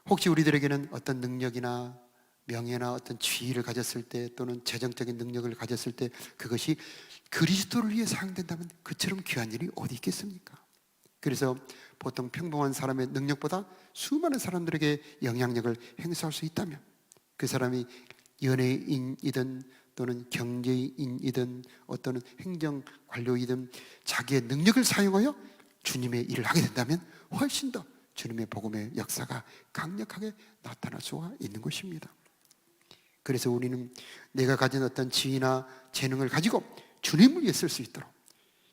혹시 우리들에게는 어떤 능력이나 명예나 어떤 지위를 가졌을 때 또는 재정적인 능력을 가졌을 때 그것이 그리스도를 위해 사용된다면 그처럼 귀한 일이 어디 있겠습니까? 그래서 보통 평범한 사람의 능력보다 수많은 사람들에게 영향력을 행사할 수 있다면 그 사람이 연예인이든 또는 경제인이든 어떤 행정관료이든 자기의 능력을 사용하여 주님의 일을 하게 된다면 훨씬 더 주님의 복음의 역사가 강력하게 나타날 수가 있는 것입니다. 그래서 우리는 내가 가진 어떤 지위나 재능을 가지고 주님을 위해 쓸 수 있도록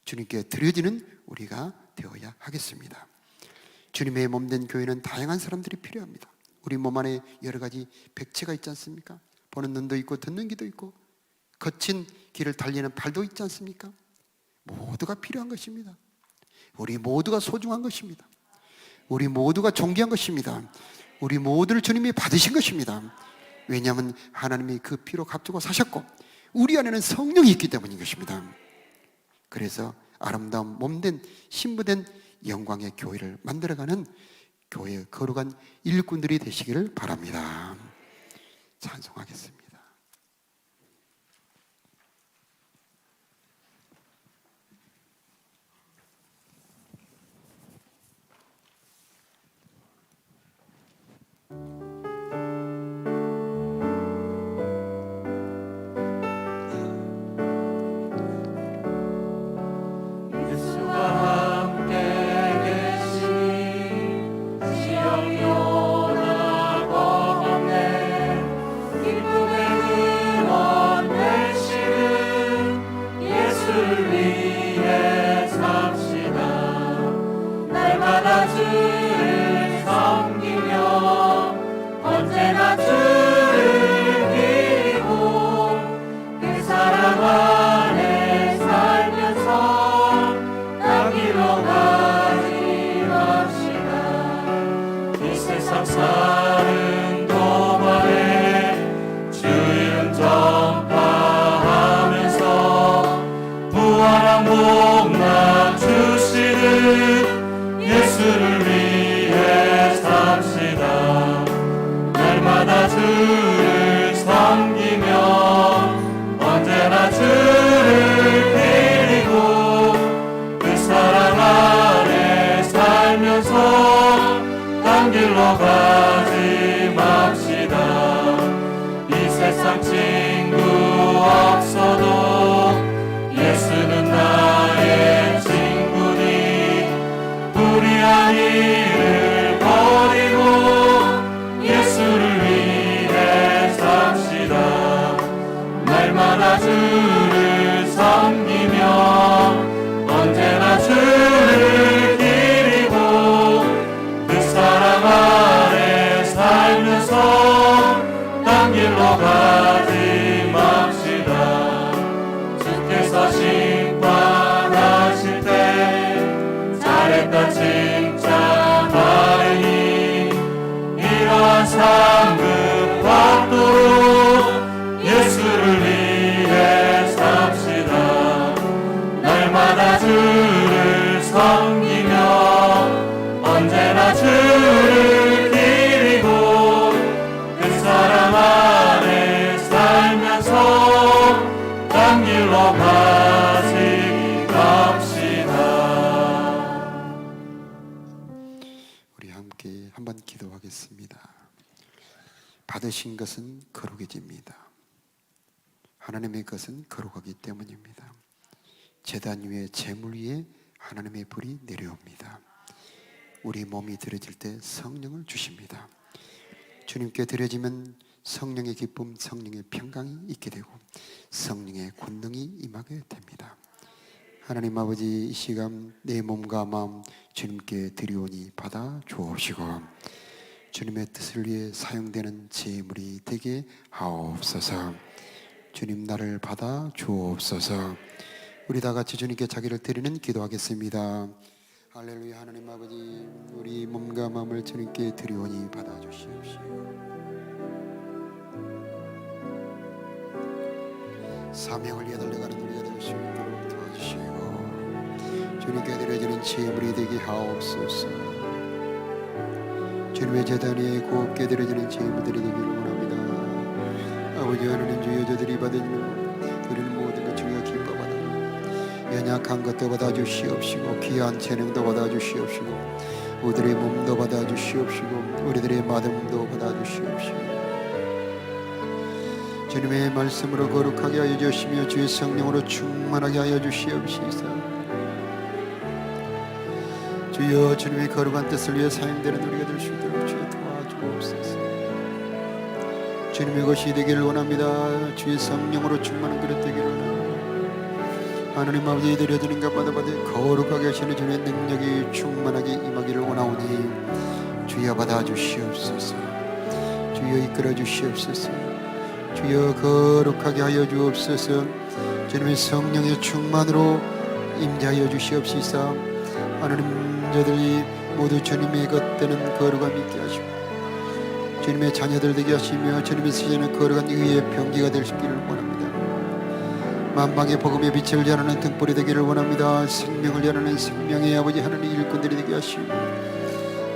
주님께 드려지는 우리가 되어야 하겠습니다. 주님의 몸된 교회는 다양한 사람들이 필요합니다. 우리 몸 안에 여러 가지 백체가 있지 않습니까? 보는 눈도 있고 듣는 귀도 있고 거친 길을 달리는 발도 있지 않습니까? 모두가 필요한 것입니다. 우리 모두가 소중한 것입니다. 우리 모두가 존귀한 것입니다. 우리 모두를 주님이 받으신 것입니다. 왜냐하면 하나님이 그 피로 값주고 사셨고 우리 안에는 성령이 있기 때문인 것입니다. 그래서 아름다운 몸된 신부된 영광의 교회를 만들어가는 교회의 거룩한 일꾼들이 되시기를 바랍니다. 찬송하겠습니다. 한번 기도하겠습니다. 받으신 것은 거룩해집니다. 하나님의 것은 거룩하기 때문입니다. 제단 위에 제물 위에 하나님의 불이 내려옵니다. 우리 몸이 드려질 때 성령을 주십니다. 주님께 드려지면 성령의 기쁨, 성령의 평강이 있게 되고 성령의 권능이 임하게 됩니다. 하나님 아버지, 이 시간 내 몸과 마음 주님께 드리오니 받아 주옵시고 주님의 뜻을 위해 사용되는 제물이 되게 하옵소서. 주님 나를 받아 주옵소서. 우리 다 같이 주님께 자기를 드리는 기도하겠습니다. 할렐루야. 하나님 아버지, 우리 몸과 마음을 주님께 드리오니 받아 주시옵시고, 사명을 이어달려가는 우리가 될 수 있도록 도와주시고, 주님께 드려지는 제물이 되게 하옵소서. 주님의 제단 위에 곱게 드려지는 제물들이 되기를 원합니다. 아버지 하나님, 주여 저들이 드리는 모든 것 주여 기뻐받아 연약한 것도 받아주시옵시고, 귀한 재능도 받아주시옵시고, 우리들의 몸도 받아주시옵시고, 우리들의 마음도 받아주시옵시고, 주님의 말씀으로 거룩하게 하여 주시며 주의 성령으로 충만하게 하여 주시옵시사. 주여 주님의 거룩한 뜻을 위해 사용되는 우리가 될 수 있도록 주여 도와주옵소서. 주님의 것이 되기를 원합니다. 주의 성령으로 충만한 그릇 되기를 원합니다. 하나님 아버지, 드려지는 것마다 받아 거룩하게 하시는 주님의 능력이 충만하게 임하기를 원하오니 주여 받아 주시옵소서. 주여 이끌어 주시옵소서. 주여 거룩하게 하여 주옵소서. 주님의 성령의 충만으로 임재하여 주시옵시사. 하나님, 저들이 모두 주님의 것 되는 거룩함 있게 하시고, 주님의 자녀들 되게 하시며 주님의 쓰시는 거룩한 의의 병기가 될 수 있기를 원합니다. 만방의 복음의 빛을 전하는 등불이 되기를 원합니다. 생명을 전하는 생명의 아버지 하나님 일꾼들이 되게 하시고,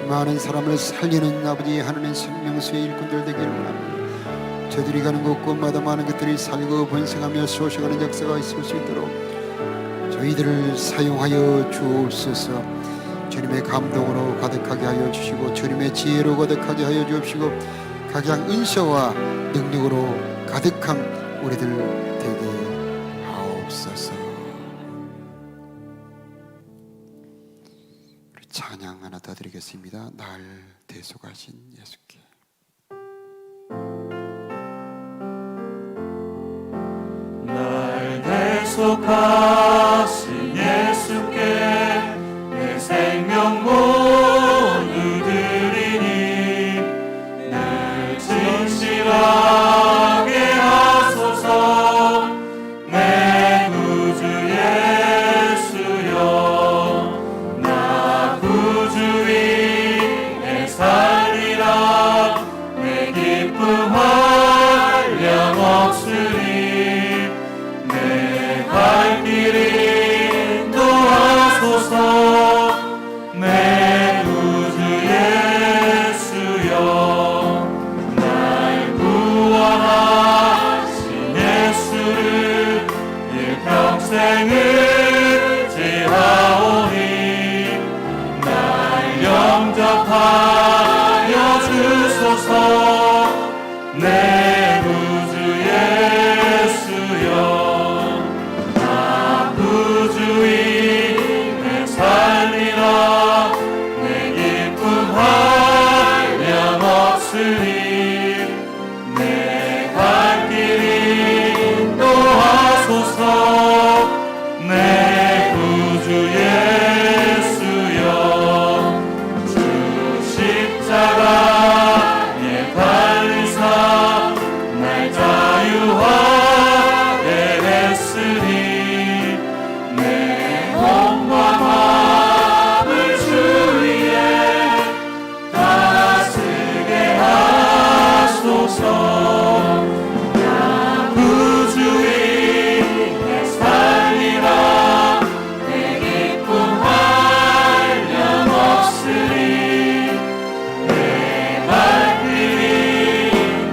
많은 사람을 살리는 아버지 하나님 생명수의 일꾼들 되기를 원합니다. 저들이 가는 곳곳마다 많은 것들이 살고 번성하며 소생하는 역사가 있을 수 있도록 저희들을 사용하여 주옵소서. 주님의 감동으로 가득하게 하여 주시고, 주님의 지혜로 가득하게 하여 주옵시고, 각양 은사와 능력으로 가득한 우리들 되게 하옵소서. 우리 찬양 하나 더 드리겠습니다. 날 대속하신 예수께. 날 대속하신 예수께 내 생명 모두 드리니 늘 진실하게 하소서. 내 구주 예수여, 나 구주 위에 살리라. 내 기쁨 한량 없으리. 내 갈 길 인도하소서. 내 구주 예수여, 날 구원하신 예수를 일평생 의지하오니 날 영접하여 주소서. 내 구주 예수여, 나 구주 위에 살리라. 내 기쁨 한량 없으리. 내 갈 길 인도하소서. 내 구주 예수여, 주 십자가에 달리사 날 자유하게 했으니 내 몸과 마음을 주 위에 다스게 하소서. 나 구주 위에 살리라. 내 기쁨 한량 없으리. 내 갈 길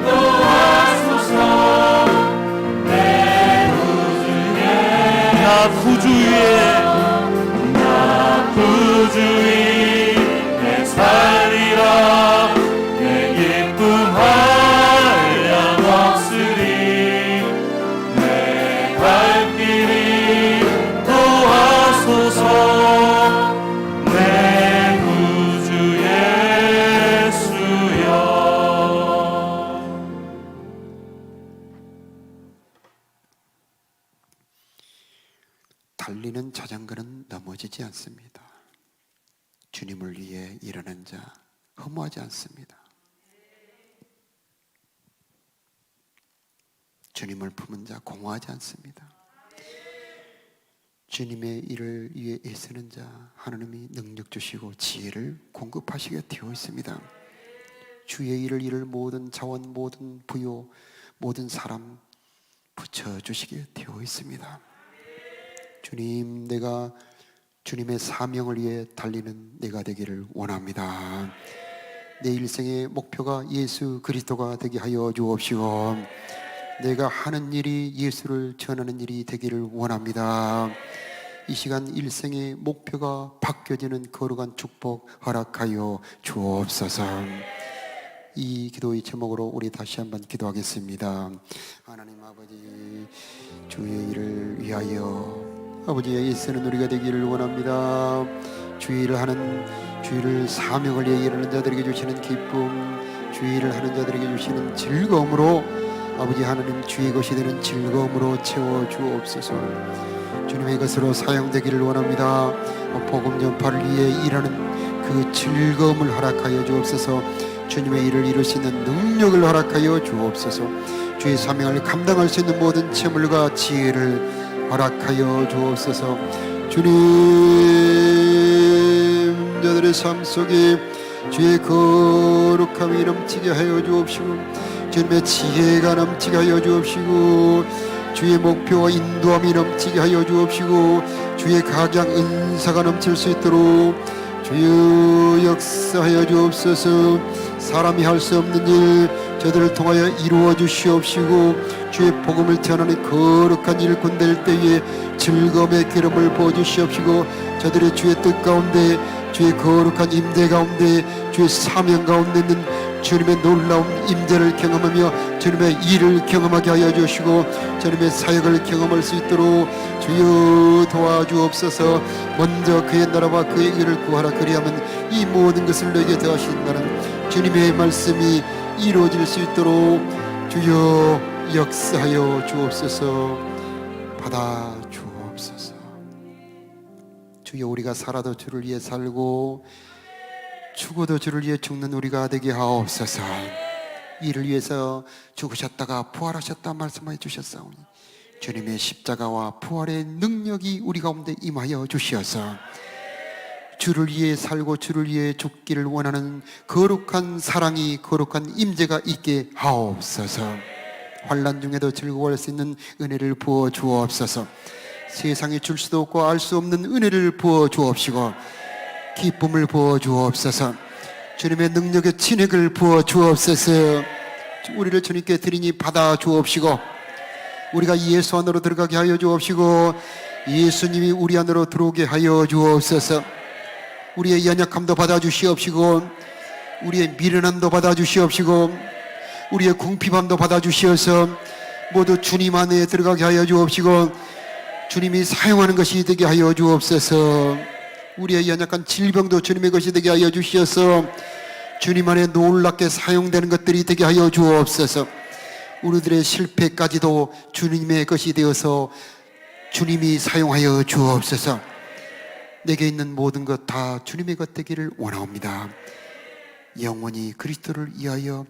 인도하소서. 내 구주에, 나 구주 위에 살리라. 내 기쁨 한량 없으리. 내 갈 길 인도하소서. 내 구주 예수여. 달리는 자전거는 넘어지지 않습니다. 주님을 위해 일하는 자 허무하지 않습니다. 주님을 품은 자 공허하지 않습니다. 주님의 일을 위해 애쓰는 자 하나님이 능력 주시고 지혜를 공급하시게 되어 있습니다. 주의 일을 이룰 모든 자원, 모든 부요, 모든 사람 붙여주시게 되어 있습니다. 주님, 내가 주님의 사명을 위해 달리는 내가 되기를 원합니다. 내 일생의 목표가 예수 그리스도가 되게 하여 주옵시고 내가 하는 일이 예수를 전하는 일이 되기를 원합니다. 이 시간 일생의 목표가 바뀌어지는 거룩한 축복 허락하여 주옵소서. 이 기도의 제목으로 우리 다시 한번 기도하겠습니다. 하나님 아버지, 주의 일을 위하여 아버지의 애쓰는 우리가 되기를 원합니다. 주의 일을 하는, 주의 일 사명을 위해 일하는 자들에게 주시는 기쁨, 주의 일을 하는 자들에게 주시는 즐거움으로 아버지 하나님 주의 것이 되는 즐거움으로 채워 주옵소서. 주님의 것으로 사용되기를 원합니다. 복음 전파를 위해 일하는 그 즐거움을 허락하여 주옵소서. 주님의 일을 이룰 수 있는 능력을 허락하여 주옵소서. 주의 사명을 감당할 수 있는 모든 체물과 지혜를 허락하여 주옵소서. 주님, 저들의 삶 속에 주의 거룩함이 넘치게 하여 주옵시고 주님의 지혜가 넘치게 하여 주옵시고 주의 목표와 인도함이 넘치게 하여 주옵시고 주의 각양 은사가 넘칠 수 있도록 주여 역사하여 주옵소서. 사람이 할 수 없는 일 저들을 통하여 이루어 주시옵시고 주의 복음을 전하는 거룩한 일꾼 될 때에 즐거움의 기름을 부어주시옵시고 저들의 주의 뜻 가운데 주의 거룩한 임재 가운데 주의 사명 가운데 있는 주님의 놀라운 임재를 경험하며 주님의 일을 경험하게 하여 주시고 주님의 사역을 경험할 수 있도록 주여 도와주옵소서. 먼저 그의 나라와 그의 의를 구하라. 그리하면 이 모든 것을 내게 더하신다는 주님의 말씀이 이루어질 수 있도록 주여 역사하여 주옵소서. 받아 주옵소서. 주여, 우리가 살아도 주를 위해 살고 죽어도 주를 위해 죽는 우리가 되게 하옵소서. 이를 위해서 죽으셨다가 부활하셨다 말씀해 주셨사오니 주님의 십자가와 부활의 능력이 우리 가운데 임하여 주시어서 주를 위해 살고 주를 위해 죽기를 원하는 거룩한 사랑이, 거룩한 임재가 있게 하옵소서. 환난 중에도 즐거워할 수 있는 은혜를 부어 주옵소서. 세상이 줄 수도 없고 알 수 없는 은혜를 부어 주옵시고 기쁨을 부어 주옵소서. 주님의 능력의 진액을 부어 주옵소서. 우리를 주님께 드리니 받아 주옵시고 우리가 예수 안으로 들어가게 하여 주옵시고 예수님이 우리 안으로 들어오게 하여 주옵소서. 우리의 연약함도 받아 주시옵시고 우리의 미련함도 받아 주시옵시고 우리의 궁핍함도 받아 주시어서 모두 주님 안에 들어가게 하여 주옵시고 주님이 사용하는 것이 되게 하여 주옵소서. 우리의 연약한 질병도 주님의 것이 되게 하여 주시어서 주님 안에 놀랍게 사용되는 것들이 되게 하여 주옵소서. 우리들의 실패까지도 주님의 것이 되어서 주님이 사용하여 주옵소서. 내게 있는 모든 것 다 주님의 것 되기를 원합니다. 영원히 그리스도를 위하여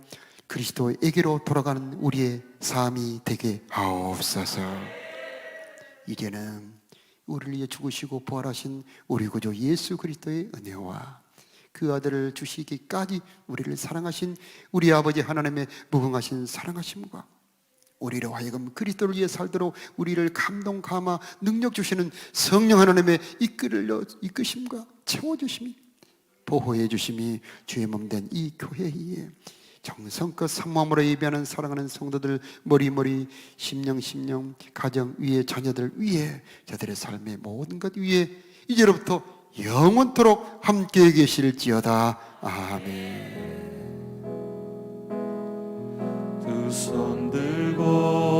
그리스도에게로 돌아가는 우리의 삶이 되게 하옵소서. 이제는 우리를 위해 죽으시고 부활하신 우리 구주 예수 그리스도의 은혜와 그 아들을 주시기까지 우리를 사랑하신 우리 아버지 하나님의 무궁하신 사랑하심과 우리로 하여금 그리스도를 위해 살도록 우리를 감동, 감화, 능력 주시는 성령 하나님의 이끄심과 채워주심이 보호해 주심이 주의 몸된 이 교회에 정성껏 상마음으로 예배하는 사랑하는 성도들 머리머리 심령 가정 위에 자녀들 위에 저들의 삶의 모든 것 위에 이제로부터 영원토록 함께 계실지어다. 아멘. 두 손 들고